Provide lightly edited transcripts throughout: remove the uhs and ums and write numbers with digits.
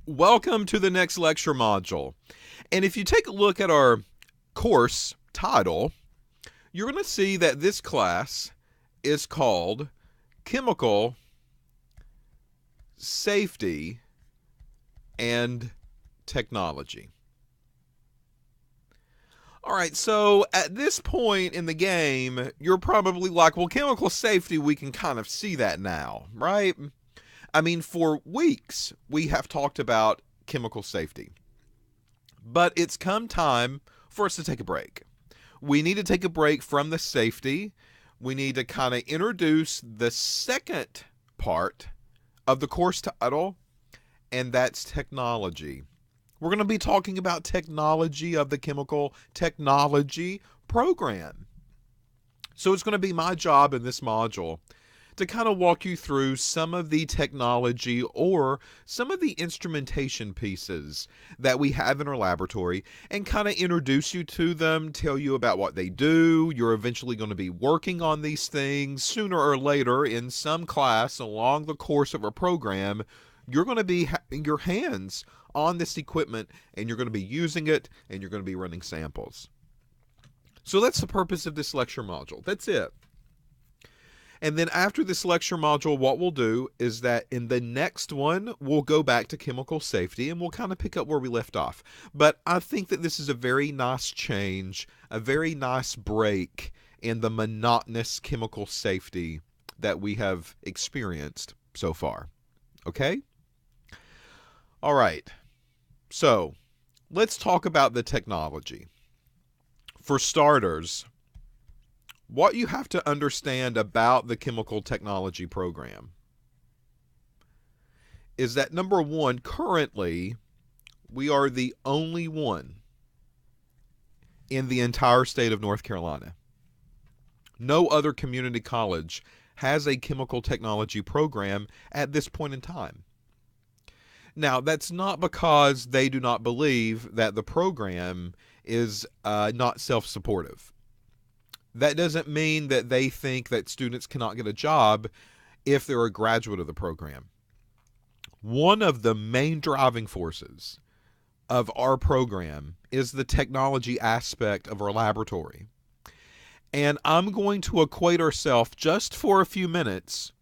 Welcome to the next lecture module. And if you take a look at our course title, you're going to see that this class is called Chemical Safety and Technology. All right, so at this point in the game, you're probably like, well, chemical safety, we can kind of see that now, right? I mean, for weeks, we have talked about chemical safety. But it's come time for us to take a break. We need to take a break from the safety. We need to kind of introduce the second part of the course title, and that's technology. We're going to be talking about technology of the chemical technology program. So it's going to be my job in this module to kind of walk you through some of the technology or some of the instrumentation pieces that we have in our laboratory and kind of introduce you to them, tell you about what they do. You're eventually going to be working on these things sooner or later in some class along the course of our program. You're going to be having your hands on this equipment and you're going to be using it and you're going to be running samples. So that's the purpose of this lecture module. That's it. And then after this lecture module, what we'll do is that in the next one, we'll go back to chemical safety and we'll kind of pick up where we left off. But I think that this is a very nice change, a very nice break in the monotonous chemical safety that we have experienced so far. Okay? All right. So let's talk about the technology. For starters, what you have to understand about the chemical technology program is that, number one, currently we are the only one in the entire state of North Carolina. No other community college has a chemical technology program at this point in time. Now, that's not because they do not believe that the program is not self-supportive. That doesn't mean that they think that students cannot get a job if they're a graduate of the program. One of the main driving forces of our program is the technology aspect of our laboratory. And I'm going to equate ourselves just for a few minutes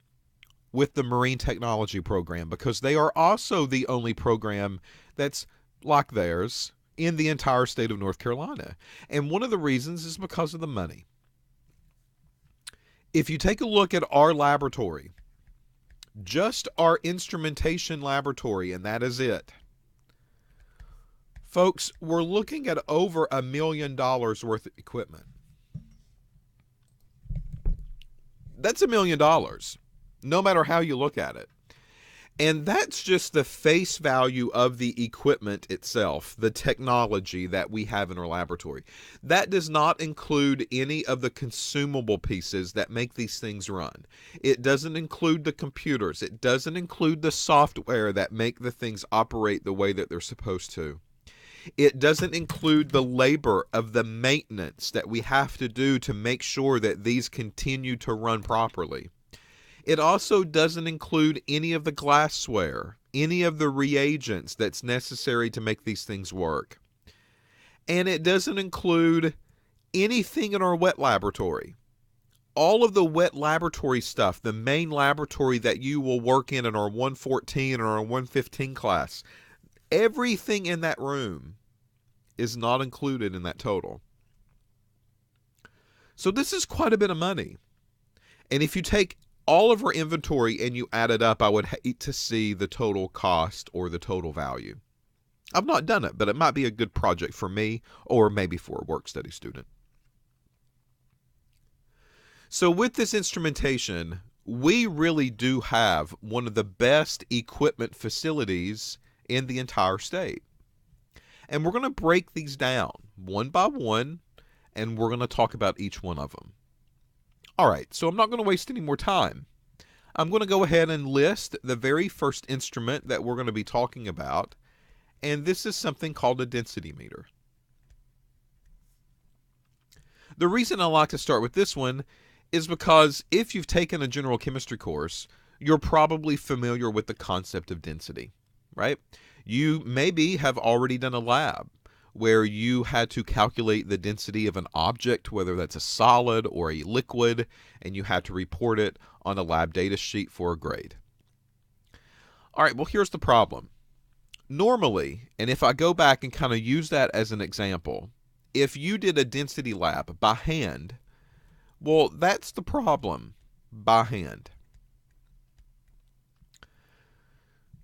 with the marine technology program because they are also the only program that's like theirs in the entire state of North Carolina. And one of the reasons is because of the money. If you take a look at our laboratory, just our instrumentation laboratory, and that is it, folks, we're looking at over $1 million worth of equipment. That's $1 million, no matter how you look at it. And that's just the face value of the equipment itself, the technology that we have in our laboratory. That does not include any of the consumable pieces that make these things run. It doesn't include the computers. It doesn't include the software that make the things operate the way that they're supposed to. It doesn't include the labor of the maintenance that we have to do to make sure that these continue to run properly. It also doesn't include any of the glassware, any of the reagents that's necessary to make these things work. And it doesn't include anything in our wet laboratory. All of the wet laboratory stuff, the main laboratory that you will work in our 114 or our 115 class, everything in that room is not included in that total. So this is quite a bit of money. And if you take all of our inventory and you add it up, I would hate to see the total cost or the total value. I've not done it, but it might be a good project for me or maybe for a work study student. So with this instrumentation, we really do have one of the best equipment facilities in the entire state. And we're going to break these down one by one, and we're going to talk about each one of them. All right, so I'm not going to waste any more time. I'm going to go ahead and list the very first instrument that we're going to be talking about, and this is something called a density meter. The reason I like to start with this one is because if you've taken a general chemistry course, you're probably familiar with the concept of density. right? You maybe have already done a lab where you had to calculate the density of an object, whether that's a solid or a liquid, and you had to report it on a lab data sheet for a grade. All right, well, here's the problem. Normally, and if I go back and kind of use that as an example, if you did a density lab by hand, well, that's the problem, by hand.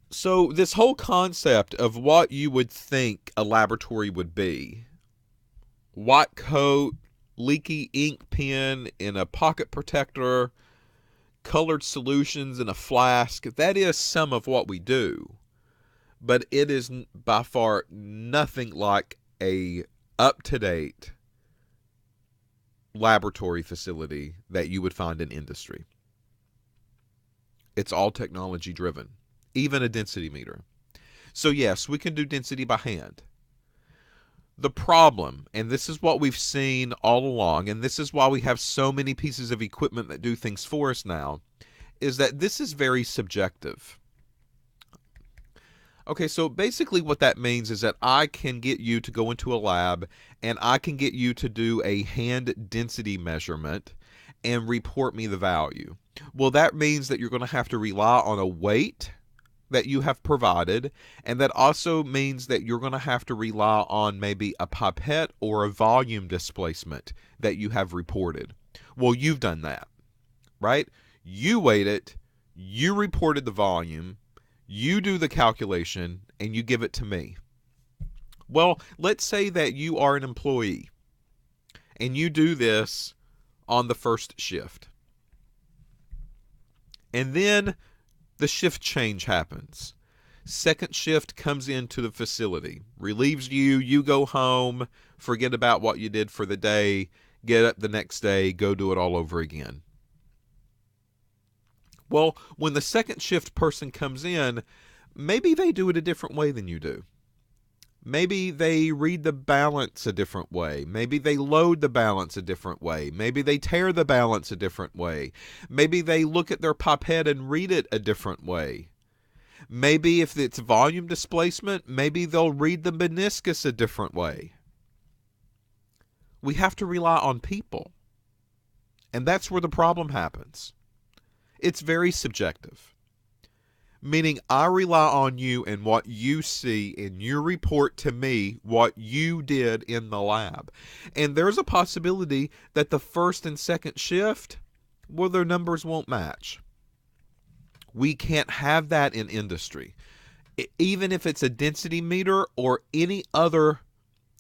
So this whole concept of what you would think a laboratory would be, white coat, leaky ink pen in a pocket protector, colored solutions in a flask, that is some of what we do. But it is by far nothing like a up-to-date laboratory facility that you would find in industry. It's all technology driven, even a density meter. So yes, we can do density by hand. The problem, and this is what we've seen all along, and this is why we have so many pieces of equipment that do things for us now, is that this is very subjective. Okay, so basically what that means is that I can get you to go into a lab and I can get you to do a hand density measurement and report me the value. Well, that means that you're going to have to rely on a weight that you have provided, and that also means that you're going to have to rely on maybe a pipette or a volume displacement that you have reported. Well, you've done that, right? You weighed it, you reported the volume, you do the calculation, and you give it to me. Well, let's say that you are an employee, and you do this on the first shift. And then the shift change happens. Second shift comes into the facility, relieves you, you go home, forget about what you did for the day, get up the next day, go do it all over again. Well, when the second shift person comes in, maybe they do it a different way than you do. Maybe they read the balance a different way. Maybe they load the balance a different way. Maybe they tear the balance a different way. Maybe they look at their pipette and read it a different way. Maybe if it's volume displacement, maybe they'll read the meniscus a different way. We have to rely on people. And that's where the problem happens. It's very subjective. Meaning I rely on you and what you see, and you report to me what you did in the lab. And there's a possibility that the first and second shift, well, their numbers won't match. We can't have that in industry. Even if it's a density meter or any other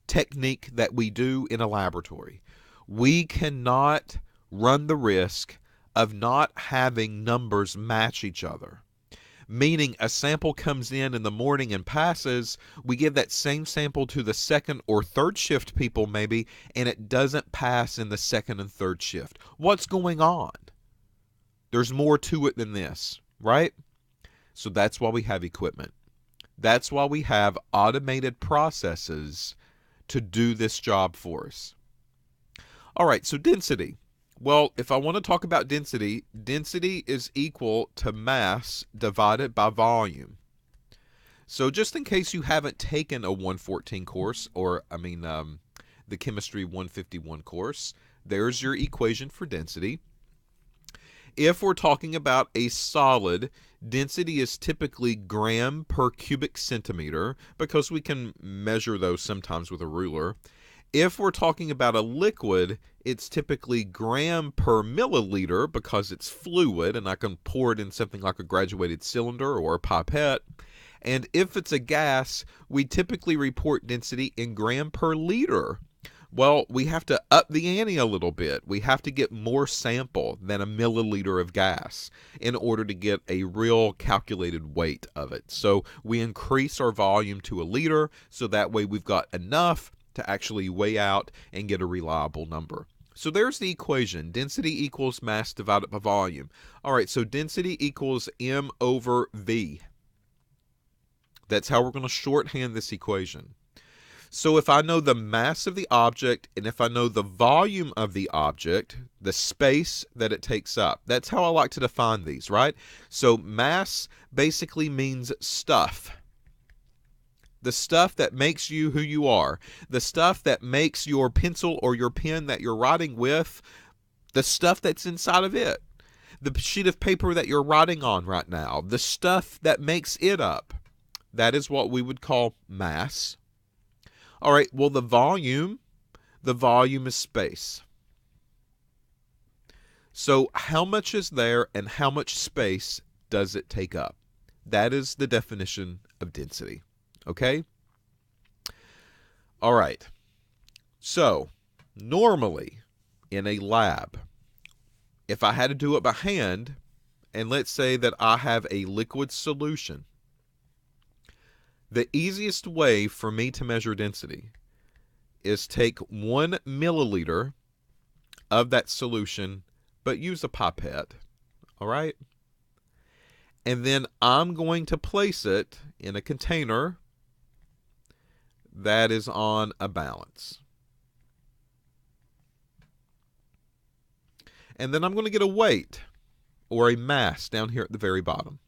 technique that we do in a laboratory, we cannot run the risk of not having numbers match each other. Meaning a sample comes in the morning and passes, we give that same sample to the second or third shift people maybe, and it doesn't pass in the second and third shift. What's going on? There's more to it than this, right? So that's why we have equipment. That's why we have automated processes to do this job for us. All right, so density. Well, if I want to talk about density, density is equal to mass divided by volume. So just in case you haven't taken a 114 course, or the Chemistry 151 course, there's your equation for density. If we're talking about a solid, density is typically gram per cubic centimeter, because we can measure those sometimes with a ruler. If we're talking about a liquid, it's typically gram per milliliter because it's fluid and I can pour it in something like a graduated cylinder or a pipette. And if it's a gas, we typically report density in gram per liter. Well, we have to up the ante a little bit. We have to get more sample than a milliliter of gas in order to get a real calculated weight of it. So we increase our volume to a liter, so that way we've got enough to actually weigh out and get a reliable number. So there's the equation. Density equals mass divided by volume. All right, so density equals M over V. That's how we're going to shorthand this equation. So if I know the mass of the object and if I know the volume of the object, the space that it takes up, that's how I like to define these, right? So mass basically means stuff. the stuff that makes you who you are, the stuff that makes your pencil or your pen that you're writing with, the stuff that's inside of it, the sheet of paper that you're writing on right now, the stuff that makes it up, that is what we would call mass. All right, well, the volume is space. So how much is there and how much space does it take up? That is the definition of density, okay? All right, so normally in a lab, if I had to do it by hand, and let's say that I have a liquid solution, the easiest way for me to measure density is take 1 milliliter of that solution, but use a pipette, all right? And then I'm going to place it in a container that is on a balance. And then I'm going to get a weight or a mass down here at the very bottom.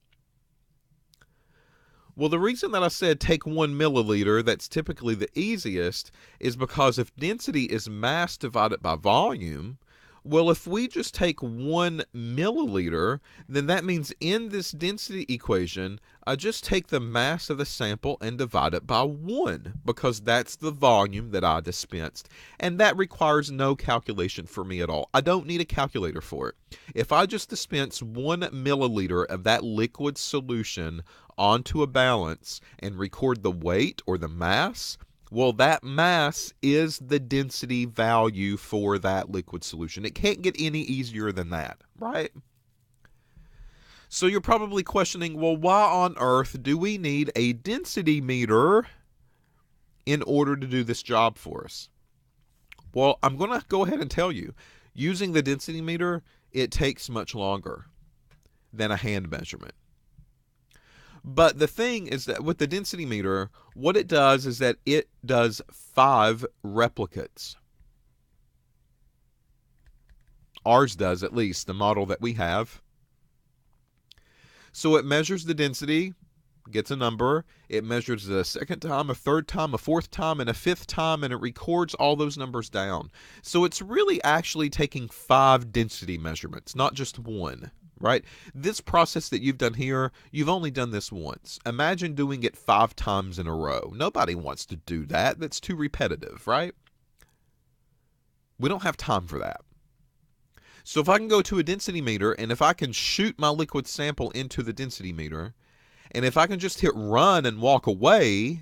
Well, the reason that I said take 1 milliliter, that's typically the easiest, is because if density is mass divided by volume, well, if we just take 1 milliliter, then that means in this density equation, I just take the mass of the sample and divide it by 1, because that's the volume that I dispensed. And that requires no calculation for me at all. I don't need a calculator for it. If I just dispense 1 milliliter of that liquid solution onto a balance and record the weight or the mass, well, that mass is the density value for that liquid solution. It can't get any easier than that, right? So you're probably questioning, well, why on earth do we need a density meter in order to do this job for us? Well, I'm going to go ahead and tell you, using the density meter, it takes much longer than a hand measurement. But the thing is that with the density meter, what it does is that it does 5 replicates. Ours does, at least, the model that we have. So it measures the density, gets a number, it measures a second time, a third time, a fourth time, and a fifth time, and it records all those numbers down. So it's really actually taking 5 density measurements, not just 1. Right? This process that you've done here, you've only done this once. Imagine doing it 5 times in a row. Nobody wants to do that. That's too repetitive, right? We don't have time for that. So if I can go to a density meter, and if I can shoot my liquid sample into the density meter, and if I can just hit run and walk away,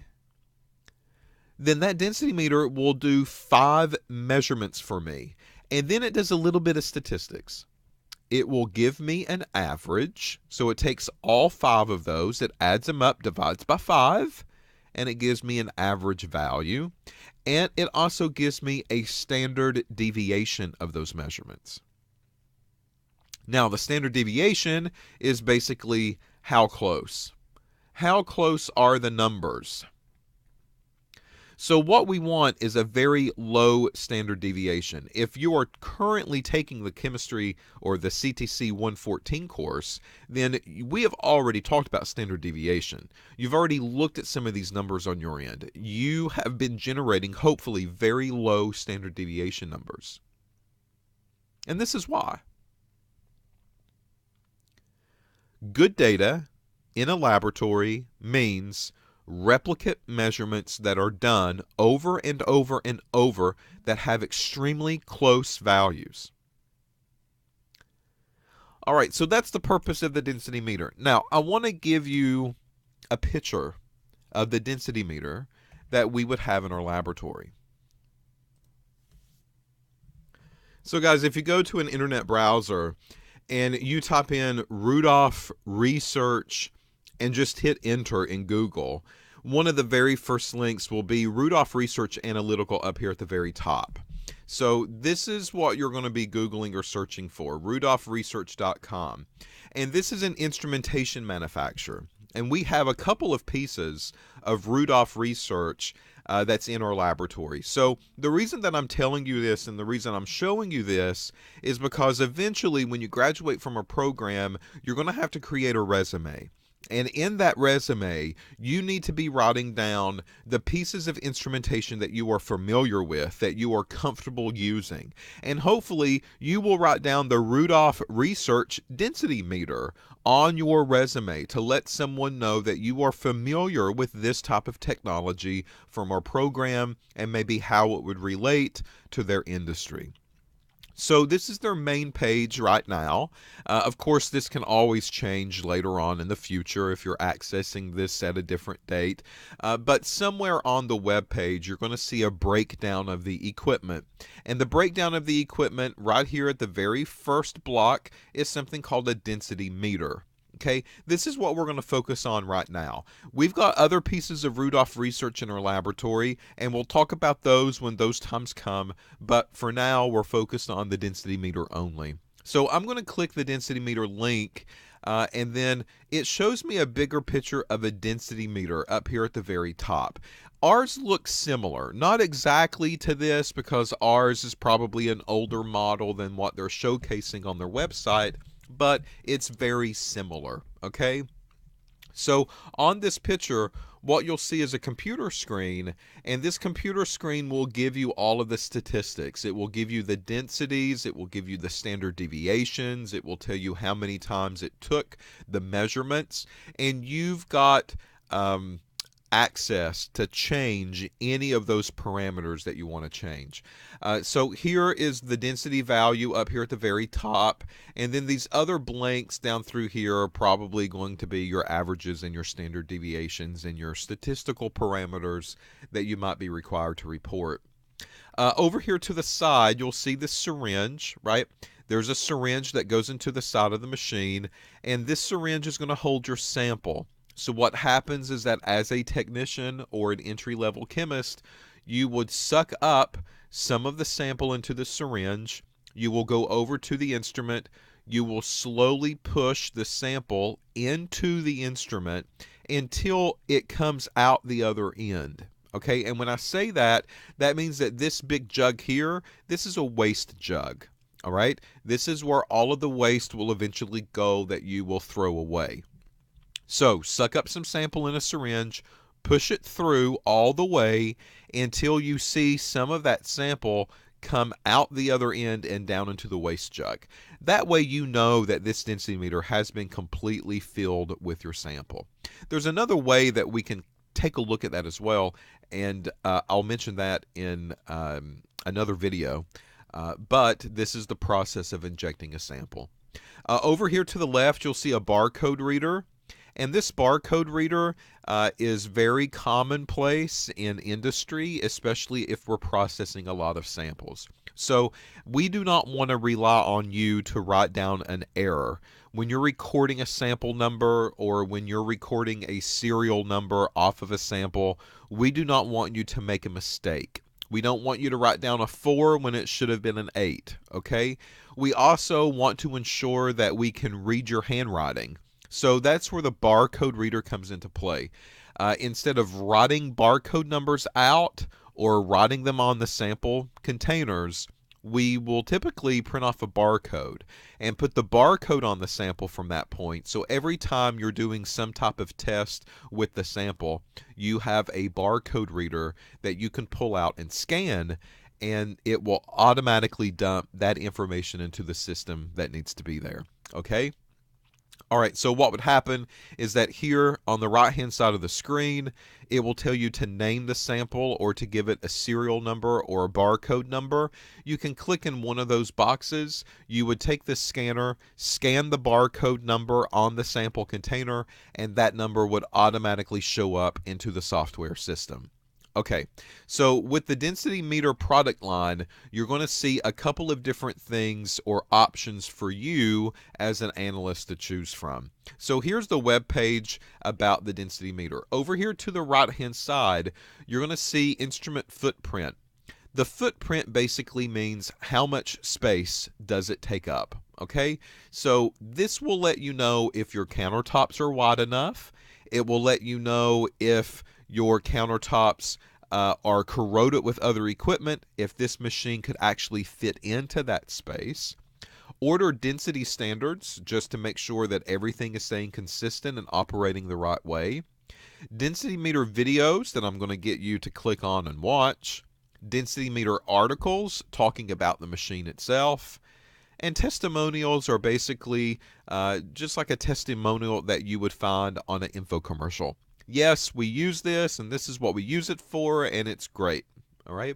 then that density meter will do 5 measurements for me. And then it does a little bit of statistics. It will give me an average, so it takes all 5 of those, it adds them up, divides by 5, and it gives me an average value, and it also gives me a standard deviation of those measurements. Now, the standard deviation is basically how close. How close are the numbers? So what we want is a very low standard deviation. If you are currently taking the chemistry or the CTC 114 course, then we have already talked about standard deviation. You've already looked at some of these numbers on your end. You have been generating, hopefully, very low standard deviation numbers. And this is why. Good data in a laboratory means replicate measurements that are done over and over and over that have extremely close values. All right, so that's the purpose of the density meter. Now, I want to give you a picture of the density meter that we would have in our laboratory. So guys, if you go to an internet browser and you type in Rudolph Research and just hit enter in Google, one of the very first links will be Rudolph Research Analytical up here at the very top. So this is what you're going to be Googling or searching for, rudolphresearch.com. And this is an instrumentation manufacturer. And we have a couple of pieces of Rudolph Research that's in our laboratory. So the reason that I'm telling you this and the reason I'm showing you this is because eventually when you graduate from a program, you're going to have to create a resume. And in that resume, you need to be writing down the pieces of instrumentation that you are familiar with, that you are comfortable using. And hopefully, you will write down the Rudolph Research Density Meter on your resume to let someone know that you are familiar with this type of technology from our program and maybe how it would relate to their industry. So this is their main page right now. Of course, this can always change later on in the future if you're accessing this at a different date. But somewhere on the web page, you're going to see a breakdown of the equipment. And the breakdown of the equipment right here at the very first block is something called a density meter. Okay, this is what we're going to focus on right now. We've got other pieces of Rudolph research in our laboratory, and we'll talk about those when those times come, but for now, we're focused on the density meter only. So I'm going to click the density meter link, and then it shows me a bigger picture of a density meter up here at the very top. Ours looks similar, not exactly to this because ours is probably an older model than what they're showcasing on their website, but it's very similar, okay? So on this picture, what you'll see is a computer screen, and this computer screen will give you all of the statistics. It will give you the densities, it will give you the standard deviations, it will tell you how many times it took the measurements, and you've got access to change any of those parameters that you want to change. So here is the density value up here at the very top, and then these other blanks down through here are probably going to be your averages and your standard deviations and your statistical parameters that you might be required to report. Over here to the side, you'll see the syringe, right? There's a syringe that goes into the side of the machine, and this syringe is going to hold your sample. So what happens is that as a technician or an entry-level chemist, you would suck up some of the sample into the syringe. You will go over to the instrument. You will slowly push the sample into the instrument until it comes out the other end. Okay, and when I say that, that means that this big jug here, this is a waste jug. All right, this is where all of the waste will eventually go that you will throw away. So suck up some sample in a syringe, push it through all the way until you see some of that sample come out the other end and down into the waste jug. That way you know that this density meter has been completely filled with your sample. There's another way that we can take a look at that as well, and I'll mention that in another video, but this is the process of injecting a sample. Over here to the left, you'll see a barcode reader. And this barcode reader is very commonplace in industry, especially if we're processing a lot of samples. So we do not want to rely on you to write down an error. When you're recording a sample number or when you're recording a serial number off of a sample, we do not want you to make a mistake. We don't want you to write down a 4 when it should have been an 8, okay? We also want to ensure that we can read your handwriting. So that's where the barcode reader comes into play. Instead of writing barcode numbers out or writing them on the sample containers, we will typically print off a barcode and put the barcode on the sample from that point. So every time you're doing some type of test with the sample, you have a barcode reader that you can pull out and scan, and it will automatically dump that information into the system that needs to be there. Okay? All right, so what would happen is that here on the right-hand side of the screen, it will tell you to name the sample or to give it a serial number or a barcode number. You can click in one of those boxes. You would take the scanner, scan the barcode number on the sample container, and that number would automatically show up into the software system. Okay, so with the density meter product line, you're going to see a couple of different things or options for you as an analyst to choose from. So here's the web page about the density meter. Over here to the right-hand side, you're going to see instrument footprint. The footprint basically means how much space does it take up. Okay, so this will let you know if your countertops are wide enough. It will let you know if your countertops are corroded with other equipment, if this machine could actually fit into that space. Order density standards just to make sure that everything is staying consistent and operating the right way. Density meter videos that I'm going to get you to click on and watch. Density meter articles talking about the machine itself. And testimonials are basically just like a testimonial that you would find on an info commercial. Yes, we use this, and this is what we use it for, and it's great. All right.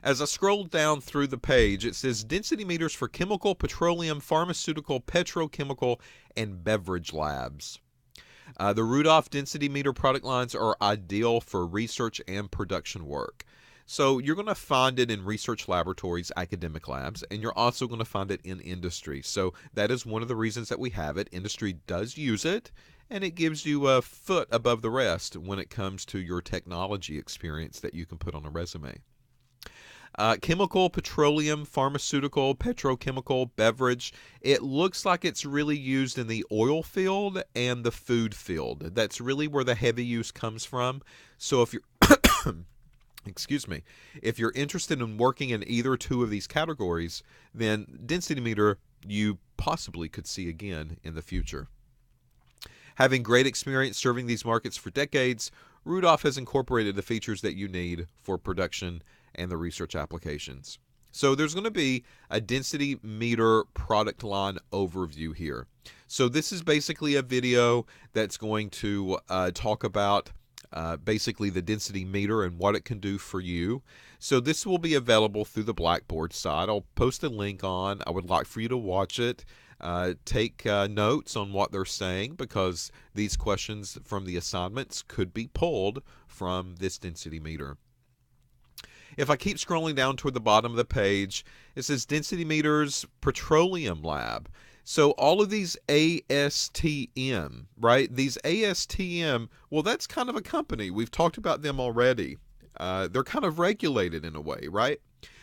As I scroll down through the page, it says density meters for chemical, petroleum, pharmaceutical, petrochemical, and beverage labs. The Rudolph density meter product lines are ideal for research and production work. So you're going to find it in research laboratories, academic labs, and you're also going to find it in industry. So that is one of the reasons that we have it. Industry does use it, and it gives you a foot above the rest when it comes to your technology experience that you can put on a resume. Chemical, petroleum, pharmaceutical, petrochemical, beverage. It looks like it's really used in the oil field and the food field. That's really where the heavy use comes from. So if you're excuse me, if you're interested in working in either two of these categories, then density meter you possibly could see again in the future. Having great experience serving these markets for decades, Rudolph has incorporated the features that you need for production and the research applications. So there's going to be a density meter product line overview here. So this is basically a video that's going to talk about basically the density meter and what it can do for you. So this will be available through the Blackboard site. I'll post a link on. I would like for you to watch it. Take notes on what they're saying, because these questions from the assignments could be pulled from this density meter. If I keep scrolling down toward the bottom of the page, it says density meters petroleum lab. So all of these ASTM, right? These ASTM, well, that's kind of a company. We've talked about them already. They're kind of regulated in a way, right?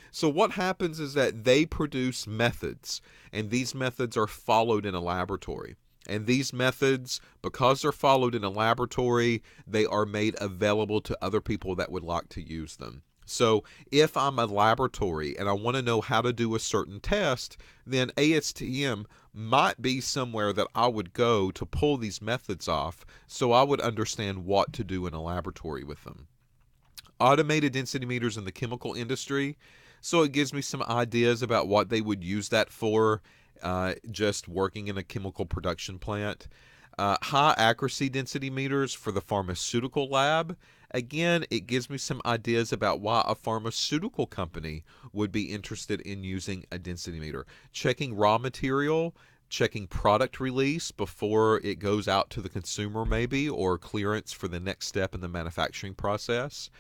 So what happens is that they produce methods, and these methods are followed in a laboratory. And these methods, because they're followed in a laboratory, they are made available to other people that would like to use them. So if I'm a laboratory and I want to know how to do a certain test, then ASTM might be somewhere that I would go to pull these methods off, so I would understand what to do in a laboratory with them. Automated density meters in the chemical industry. So it gives me some ideas about what they would use that for, just working in a chemical production plant. High accuracy density meters for the pharmaceutical lab. Again, it gives me some ideas about why a pharmaceutical company would be interested in using a density meter. Checking raw material, checking product release before it goes out to the consumer maybe, or clearance for the next step in the manufacturing process.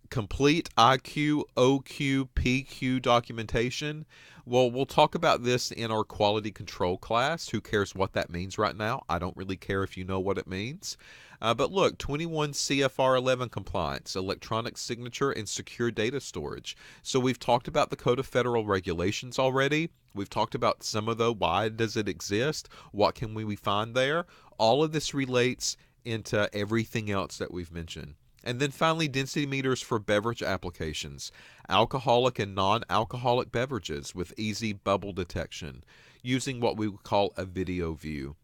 Complete IQ, OQ, PQ documentation. Well, we'll talk about this in our quality control class. Who cares what that means right now? I don't really care if you know what it means. But look, 21 CFR 11 compliance, electronic signature, and secure data storage. So we've talked about the Code of Federal Regulations already. We've talked about some of the why does it exist? What can we find there? All of this relates into everything else that we've mentioned. And then finally, density meters for beverage applications, alcoholic and non-alcoholic beverages with easy bubble detection, using what we would call a video view.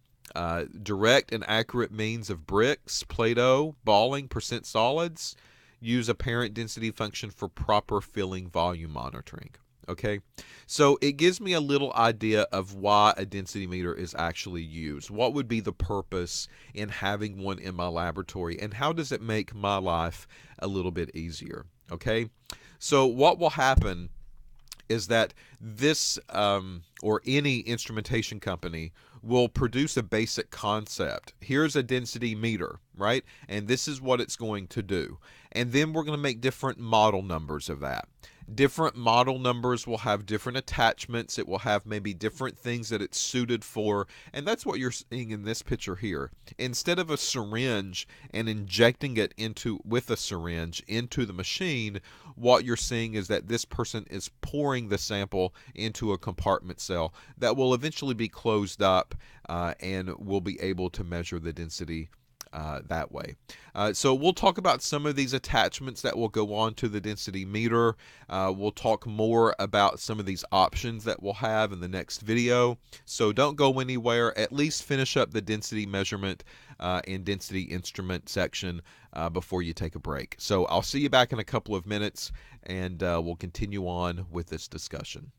Direct and accurate means of bricks, Play-Doh, balling, percent solids. Use apparent density function for proper filling volume monitoring. Okay, so it gives me a little idea of why a density meter is actually used. What would be the purpose in having one in my laboratory, and how does it make my life a little bit easier? Okay, so what will happen is that this or any instrumentation company will produce a basic concept. Here's a density meter, right? And this is what it's going to do. And then we're going to make different model numbers of that. Different model numbers will have different attachments. It will have maybe different things that it's suited for. And that's what you're seeing in this picture here. Instead of a syringe and injecting it with a syringe into the machine, what you're seeing is that this person is pouring the sample into a compartment cell that will eventually be closed up and will be able to measure the density that way. So we'll talk about some of these attachments that will go on to the density meter. We'll talk more about some of these options that we'll have in the next video. So don't go anywhere. At least finish up the density measurement and density instrument section before you take a break. So I'll see you back in a couple of minutes, and we'll continue on with this discussion.